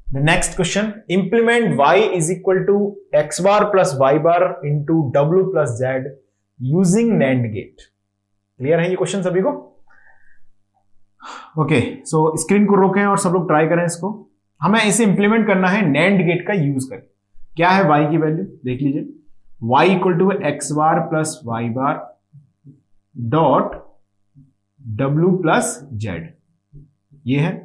The next question, implement y is equal to x bar plus y bar into w plus z using NAND gate. Clear है ये question सभी को? Okay, सो screen को रोकें और सब लोग ट्राई करें इसको। हमें इसे इंप्लीमेंट करना है NAND गेट का यूज करके। क्या है y की वैल्यू देख लीजिए, y equal to X bar plus Y bar dot w plus z, ये है।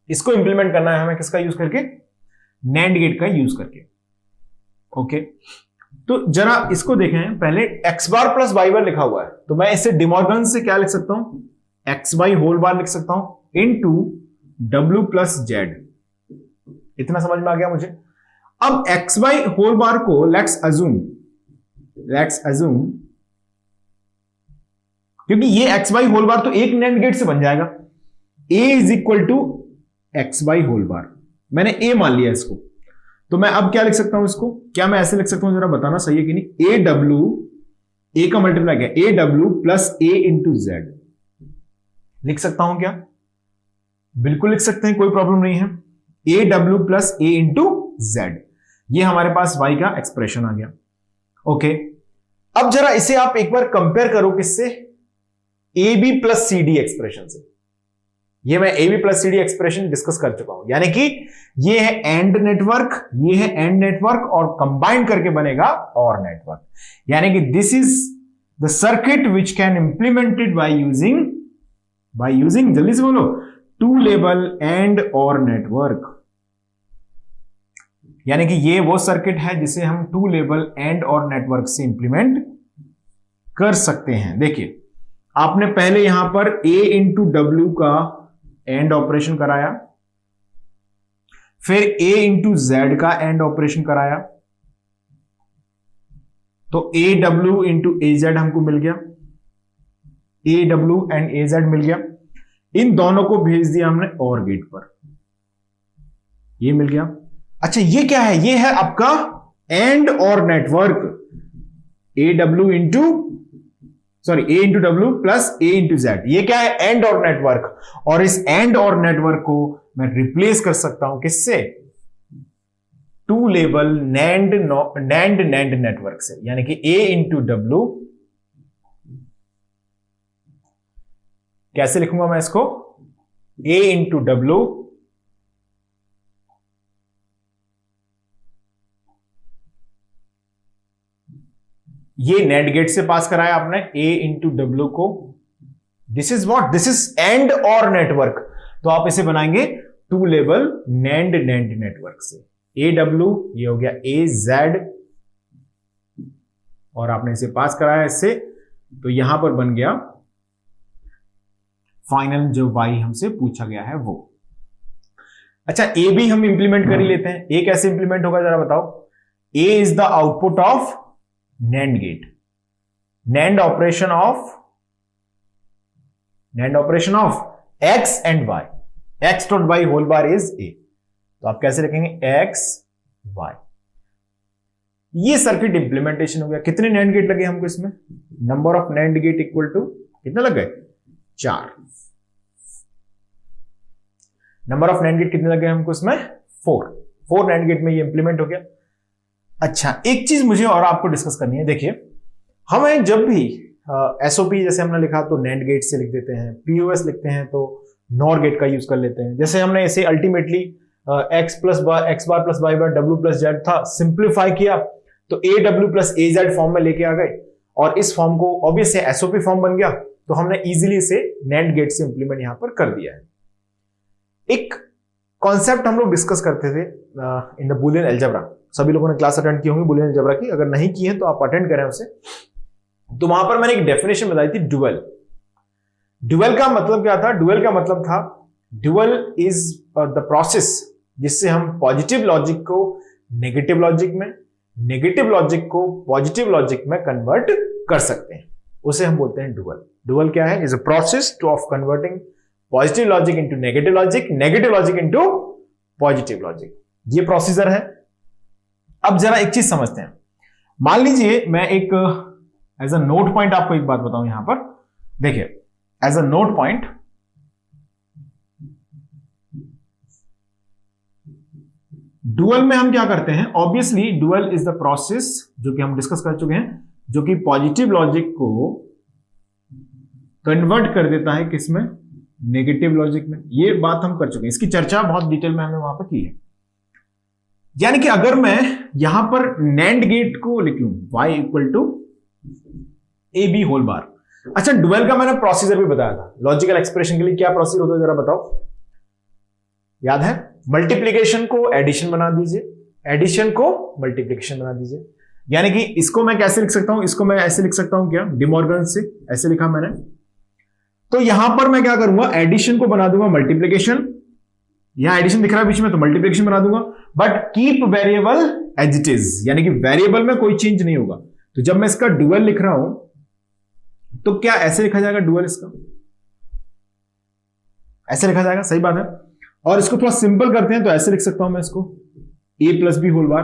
इसको इंप्लीमेंट करना है हमें किसका यूज करके? NAND गेट का यूज करके। ओके, तो जरा इसको देखें, पहले एक्स बार प्लस वाई बार लिखा हुआ है, तो मैं इसे डिमॉर्गन से क्या लिख सकता हूं? एक्स बाई होल बार लिख सकता हूं इनटू डब्ल्यू प्लस जेड। इतना समझ में आ गया मुझे। अब एक्स बाई होल बार को लेट्स अज्यूम, क्योंकि ये एक्स बाई होल बार तो एक NAND गेट से बन जाएगा। a is equal to X by whole bar, मैंने a मान लिया इसको, तो मैं अब क्या लिख सकता हूं इसको? क्या मैं ऐसे लिख सकता हूं, जरा बताना सही है कि नहीं? ए डब्ल्यू, ए का मल्टीप्लाई क्या? A W plus A into Z लिख सकता हूं क्या? बिल्कुल लिख सकते हैं, कोई प्रॉब्लम नहीं है। A W plus A into Z, ये हमारे पास y का एक्सप्रेशन आ गया। ओके, अब जरा इसे आप एक बार कंपेयर करो किससे? A B plus C D expression से। ये मैं A B plus C D expression discuss कर चुका हूं, यानी कि ये है एंड नेटवर्क, ये है एंड नेटवर्क, और कंबाइन करके बनेगा और नेटवर्क। यानी कि this is the circuit which can implemented by using जल्दी से बोलो, टू लेवल एंड और नेटवर्क। यानी कि ये वो सर्किट है जिसे हम टू लेवल एंड और नेटवर्क से इंप्लीमेंट कर सकते हैं। देखिए, आपने पहले यहां पर a इंटू डब्ल्यू का एंड ऑपरेशन कराया, फिर a इंटू जेड का एंड ऑपरेशन कराया, तो a W into A Z हमको मिल गया, a W and A Z मिल गया। इन दोनों को भेज दिया हमने और गेट पर, ये मिल गया। अच्छा, ये क्या है? ये है आपका एंड और network, A W into A into W plus A into Z. ये क्या है? एंड और नेटवर्क। और इस एंड और नेटवर्क को मैं रिप्लेस कर सकता हूं किससे? टू लेवल नैंड नेटवर्क से, यानी कि ए इंटू डब्ल्यू। कैसे लिखूंगा मैं इसको? ए इंटू डब्ल्यू ये NAND गेट से पास कराया आपने a इंटू डब्ल्यू को। This is what? This is and और नेटवर्क। तो आप इसे बनाएंगे टू लेवल NAND नेटवर्क से। a डब्ल्यू ये हो गया a जेड, और आपने इसे पास कराया इससे, तो यहां पर बन गया फाइनल जो y हमसे पूछा गया है वो। अच्छा, a भी हम इंप्लीमेंट कर ही लेते हैं। a कैसे इंप्लीमेंट होगा जरा बताओ? a is the output of NAND gate, NAND operation of x and y, x dot y whole bar is a। तो आप कैसे लिखेंगे? x y। ये सर्किट इंप्लीमेंटेशन हो गया। कितने NAND गेट लगे हमको इसमें? Number of NAND gate equal to कितना लग गए? 4। नंबर ऑफ NAND गेट कितने लगे हमको इसमें? 4 NAND गेट में ये इंप्लीमेंट हो गया। अच्छा, एक चीज मुझे और आपको डिस्कस करनी है। देखिए, हमें जब भी एसओपी जैसे हमने लिखा तो NAND गेट से लिख देते हैं, पीओएस लिखते हैं तो नॉर गेट का यूज कर लेते हैं। जैसे हमने इसे ultimately x bar plus Y बार डब्ल्यू प्लस जेड था, सिंप्लीफाई किया तो A W plus A Z form में लेके आ गए, और इस फॉर्म को ऑब्वियसली एसओपी फॉर्म बन गया, तो हमने इजीली इसे NAND गेट से इंप्लीमेंट यहां पर कर दिया है। एक कॉन्सेप्ट हम लोग डिस्कस करते थे इन द बुलियन अलजेब्रा। सभी लोगों ने क्लास अटेंड की होंगी बुलियन अलजेब्रा की, अगर नहीं की है तो आप अटेंड करें उसे। तो वहां पर मैंने एक डेफिनेशन बताई थी, ड्यूअल। ड्यूअल का मतलब क्या था? ड्यूअल का मतलब था, ड्यूअल इज द प्रोसेस जिससे हम पॉजिटिव लॉजिक को नेगेटिव लॉजिक में, नेगेटिव लॉजिक को पॉजिटिव लॉजिक में कन्वर्ट कर सकते हैं, उसे हम बोलते हैं ड्यूअल। ड्यूअल क्या है? Is a process two of converting positive logic into negative logic, negative logic into positive logic. ये प्रोसीजर है। अब जरा एक चीज समझते हैं। मान लीजिए मैं एक एज अ नोट पॉइंट आपको एक बात बताऊं यहां पर। देखिए, as a note point dual में हम क्या करते हैं, obviously dual is the process जो कि हम डिस्कस कर चुके हैं, जो कि पॉजिटिव लॉजिक को कन्वर्ट कर देता है किसमें, नेगेटिव लॉजिक में। ये बात हम कर चुके हैं, इसकी चर्चा बहुत डिटेल में हमने वहां पर की है। यानी कि अगर मैं यहां पर नैंड गेट को लिख लूं y equal to A B whole bar. अच्छा, डुअल का मैंने प्रोसीजर भी बताया था, लॉजिकल एक्सप्रेशन के लिए क्या प्रोसीजर होता है जरा बताओ, याद है? मल्टीप्लीकेशन को एडिशन बना दीजिए, एडिशन को मल्टीप्लीकेशन बना दीजिए। यानी कि इसको मैं कैसे लिख सकता हूं, इसको मैं ऐसे लिख सकता हूं, क्या डिमॉर्गन से ऐसे लिखा मैंने। तो यहां पर मैं क्या करूंगा, एडिशन को बना दूंगा मल्टीप्लीकेशन, यहां एडिशन दिख रहा है बीच में तो मल्टीप्लीकेशन बना दूंगा, but keep variable as it is, यानी कि वेरिएबल में कोई चेंज नहीं होगा। तो जब मैं इसका डुअल लिख रहा हूं तो क्या ऐसे लिखा जाएगा डुअल, इसका ऐसे लिखा जाएगा, सही बात है। और इसको थोड़ा सिंपल करते हैं तो ऐसे लिख सकता हूं मैं इसको a plus B whole bar,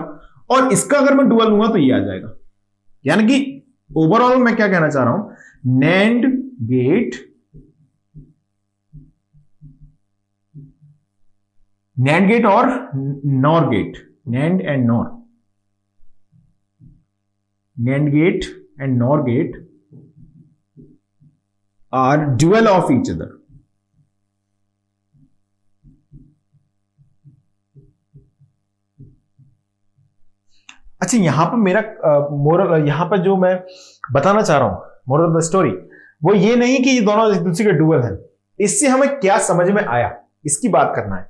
और इसका अगर मैं डुअल लूंगा तो ये आ जाएगा। यानी कि ओवरऑल मैं क्या कहना चाह रहा हूं, नैंड गेट, नैंड गेट और NOR gate, NAND and NOR, NAND gate and NOR gate are dual of each other. अच्छा, यहां पर मेरा मोरल, यहां पर जो मैं बताना चाह रहा हूं मोरल ऑफ द स्टोरी, वो ये नहीं कि ये दोनों एक दूसरे के डुअल हैं। इससे हमें क्या समझ में आया, इसकी बात करना है।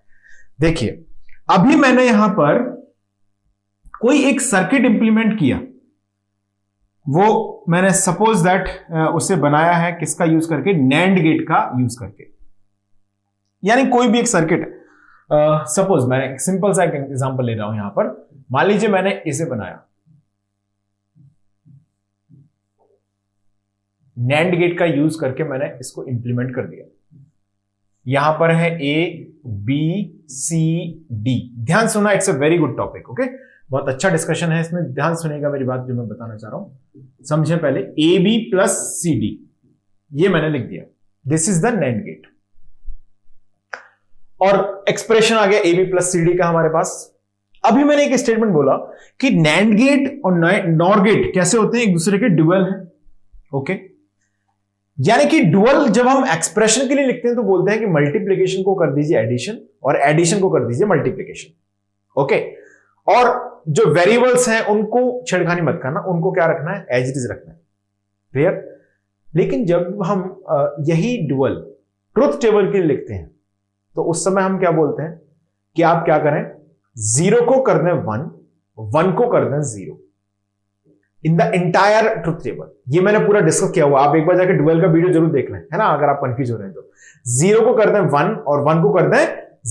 देखिए, अभी मैंने यहां पर कोई एक सर्किट इंप्लीमेंट किया, वो मैंने सपोज दैट उसे बनाया है किसका यूज करके, नैंड गेट का यूज करके। यानी कोई भी एक सर्किट, सपोज मैं एक सिंपल सा एक एग्जांपल ले रहा हूं यहां पर। मान लीजिए मैंने इसे बनाया, नैंड गेट का यूज करके मैंने इसको इंप्लीमेंट कर दिया। यहां पर है ए बी सी डी, ध्यान सुना, it's a very good topic, okay, बहुत अच्छा डिस्कशन है इसमें, ध्यान सुनेगा मेरी बात जो मैं बताना चाह रहा हूं, समझे पहले। A B plus C D, ये मैंने लिख दिया, this is the NAND gate, और एक्सप्रेशन आ गया A B plus C D का हमारे पास। अभी मैंने एक स्टेटमेंट बोला कि नैंड गेट और नॉर गेट कैसे होते हैं, एक दूसरे के डुअल हैं, ओके। यानी कि डुअल जब हम एक्सप्रेशन के लिए लिखते हैं तो बोलते हैं कि मल्टीप्लीकेशन को कर दीजिए एडिशन और एडिशन को कर दीजिए मल्टीप्लीकेशन, ओके। और जो वेरिएबल्स हैं उनको छेड़खानी मत करना, उनको क्या रखना है, एज इट इज रखना है, क्लियर। लेकिन जब हम यही डुअल ट्रुथ टेबल के लिए लिखते हैं तो उस समय हम क्या बोलते हैं कि आप क्या करें, 0 को कर दें 1, 1 को कर दें 0 in the entire truth table. ये मैंने पूरा डिस्कस किया हुआ, आप एक बार जाकर डुअल का वीडियो जरूर देख लें, है ना, अगर आप कंफ्यूज हो रहे हैं तो। 0 को कर दें 1 और 1 को कर दें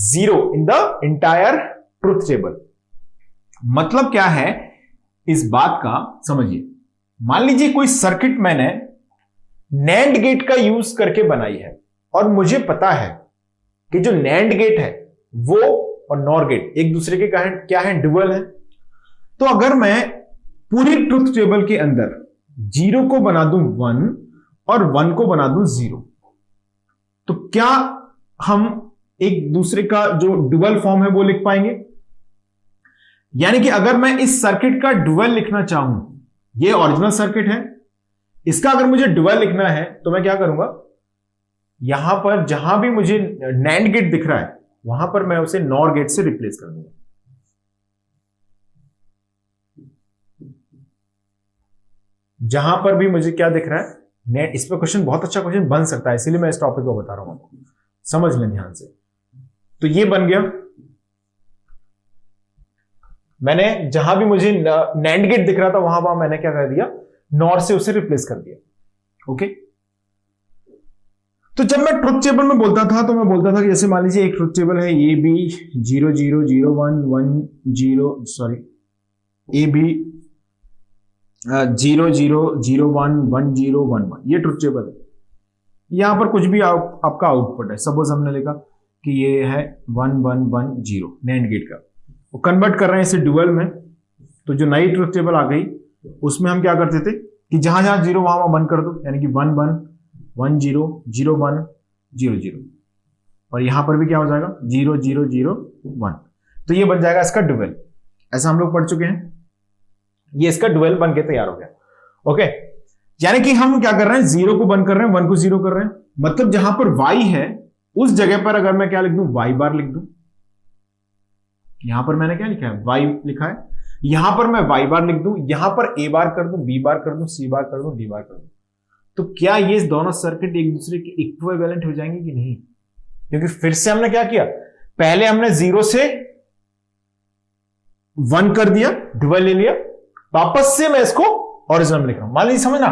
0 in the entire truth table. मतलब क्या है इस बात का, समझिए। मान लीजिए कोई सर्किट मैंने नैंड गेट का यूज करके बनाई है और मुझे पता है कि जो नैंड गेट है वो और नॉर गेट एक दूसरे के क्या है, डुअल है। तो अगर मैं पूरी ट्रुथ टेबल के अंदर 0 को बना दूं 1 और 1 को बना दूं 0, तो क्या हम एक दूसरे का जो डुअल फॉर्म है वो लिख पाएंगे? यानी कि अगर मैं इस सर्किट का डुअल लिखना चाहूं, ये ओरिजिनल सर्किट है, इसका अगर मुझे डुअल लिखना है तो मैं क्या करूंगा, यहां पर जहां भी मुझे नैंड गेट दिख रहा है वहां पर मैं उसे नॉर गेट से रिप्लेस कर दूंगा। जहां पर भी मुझे क्या दिख रहा है, इस पर क्वेश्चन, बहुत अच्छा क्वेश्चन बन सकता है, इसीलिए मैं इस टॉपिक को बता रहा हूं आपको, समझ लें ध्यान से। तो ये बन गया, मैंने जहां भी मुझे नैंड गेट दिख रहा था वहां मैंने क्या कर दिया, नॉर से उसे रिप्लेस कर दिया, ओके। तो जब मैं ट्रुथ टेबल में बोलता था तो मैं बोलता था कि जैसे मान लीजिए एक ट्रुथ टेबल है A B 0 0 0 1 1 0, sorry A B 0 0 0 1 1 0 1 1, ये ट्रुथ टेबल है। यहां पर कुछ भी आपका आउटपुट है, सपोज हमने लिखा कि ये है 1 1 1 0 नैंड गेट का, वो कन्वर्ट कर रहे हैं इसे डुअल में। तो जो नई ट्रुथ टेबल आ गई उसमें हम क्या करते थे कि जहां जहां 0 वहां बंद कर दो, यानी कि 1 1 1 0 0 1 0 0, और यहां पर भी क्या हो जाएगा 0 0 0 1। तो ये बन जाएगा इसका ड्यूअल। ऐसा हम लोग पढ़ चुके हैं, ये इसका ड्यूअल बन के तैयार हो गया। ओके, यानी कि हम क्या कर रहे हैं, 0 को बंद कर रहे हैं, 1 को 0 कर रहे हैं। मतलब जहां पर y है उस जगह पर अगर मैं क्या लिख दूं, y बार लिख दूं। यहां पर मैंने क्या लिखा है, y लिखा है, यहां पर मैं y बार लिख दूं, यहां पर a बार कर दूं, b बार कर दूं, c बार कर दूं, d बार कर दूं। तो क्या ये दोनों सर्किट एक दूसरे के इक्विवेलेंट हो जाएंगे कि नहीं? क्योंकि फिर से हमने क्या किया, पहले हमने 0 से 1 कर दिया, ड्यूअल ले लिया, वापस से मैं इसको ओरिजिनल में लिख रहा हूं। मान लीजिए, समझना,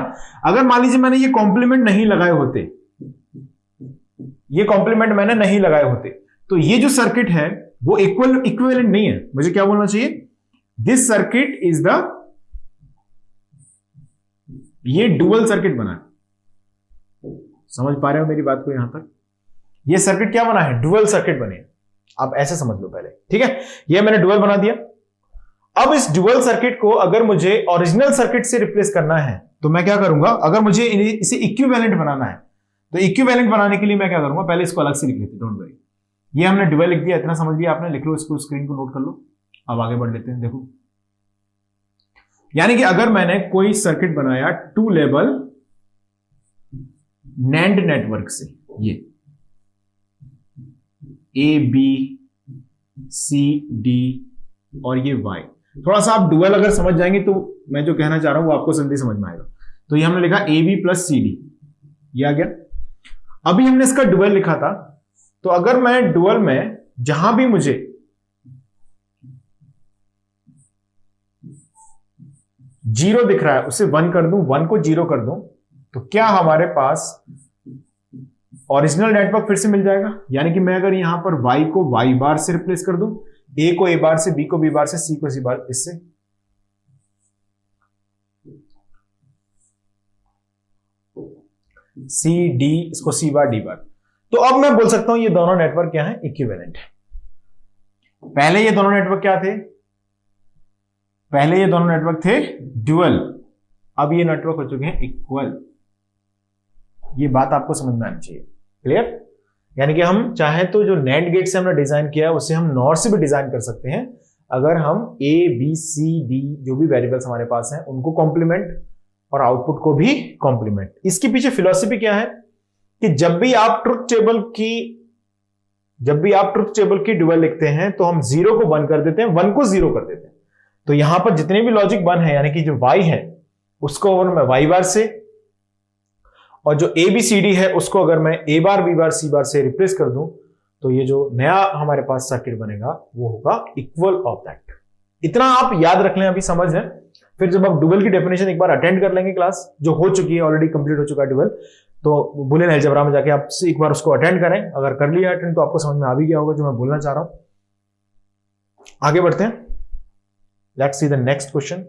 अगर मान लीजिए मैंने ये कॉम्प्लीमेंट नहीं लगाए होते, ये कॉम्प्लीमेंट मैंने नहीं लगाए होते, तो ये जो सर्किट है वो इक्विवेलेंट नहीं है। मुझे क्या बोलना चाहिए, दिस सर्किट इज द, ये डुअल सर्किट बना है। समझ पा रहे हो मेरी बात को यहां तक? ये सर्किट क्या बना है, डुअल सर्किट बने। आप ऐसे समझ लो पहले, ठीक है? ये मैंने डुअल बना दिया। अब इस डुअल सर्किट को अगर मुझे ओरिजिनल सर्किट से रिप्लेस करना है तो मैं क्या करूंगा, अगर मुझे इसे इक्विवेलेंट बनाना है तो इक्विवेलेंट बनाने के लिए मैं क्या करूंगा, पहले इसको अलग से लिख लेते, डोंट वरी। ये हमने डुअल लिख दिया, इतना समझ लिया आपने, लिख लो इसको, स्क्रीन को नोट कर लो। अब आगे बढ़ लेते हैं। देखो, यानी कि अगर मैंने कोई सर्किट बनाया 2 लेवल नैंड नेटवर्क से, ये ए बी सी डी और ये वाई, थोड़ा सा आप डुअल अगर समझ जाएंगे तो मैं जो कहना चाह रहा हूं वो आपको जल्दी समझ में आएगा। तो ये हमने लिखा A B plus C D, ये आ गया। अभी हमने इसका डुअल लिखा था, तो अगर मैं डुअल में जहां भी मुझे जीरो दिख रहा है उसे 1 कर दूं, 1 को 0 कर दूं, तो क्या हमारे पास ओरिजिनल नेटवर्क फिर से मिल जाएगा। यानी कि मैं अगर यहां पर y को y बार से रिप्लेस कर दूं, a को a बार से, b को b बार से, c को c बार, इससे c d, इसको c बार d बार, तो अब मैं बोल सकता हूं ये दोनों नेटवर्क क्या है, इक्विवेलेंट है। पहले ये दोनों नेटवर्क क्या थे, पहले ये दोनों नेटवर्क थे ड्यूअल, अब ये नेटवर्क हो चुके हैं इक्वल। ये बात आपको समझ में आनी चाहिए, क्लियर? यानी कि हम चाहें तो जो नैंड गेट से हमने डिजाइन किया है उसे हम नॉर से भी डिजाइन कर सकते हैं, अगर हम ए बी सी डी जो भी वेरिएबल्स हमारे पास हैं उनको कॉम्प्लीमेंट और आउटपुट को भी कॉम्प्लीमेंट। इसके पीछे फिलॉसफी क्या है कि जब भी आप ट्रुथ टेबल की ड्यूअल लिखते हैं तो हम 0 को 1 कर देते हैं, 1 को 0 कर देते हैं। तो यहां पर जितने भी लॉजिक 1 है, यानी कि जो y है उसको अगर मैं y बार से, और जो ए बी सी डी है उसको अगर मैं a bar b bar c बार से रिप्लेस कर दूं, तो ये जो नया हमारे पास सर्किट बनेगा वो होगा इक्वल ऑफ दैट। इतना आप याद रख लें, अभी समझ लें। फिर जब आप डुअल की डेफिनेशन एक बार अटेंड कर लेंगे, क्लास जो हो चुकी है, ऑलरेडी कंप्लीट हो चुका है डुअल, तो बुलियन अलजेब्रा में जाके आप एक बार उसको अटेंड करें। अगर कर लिया अटेंड तो आपको समझ में आ भी गया होगा जो मैं बोलना चाह रहा हूं। आगे बढ़ते हैं, let's see the next question.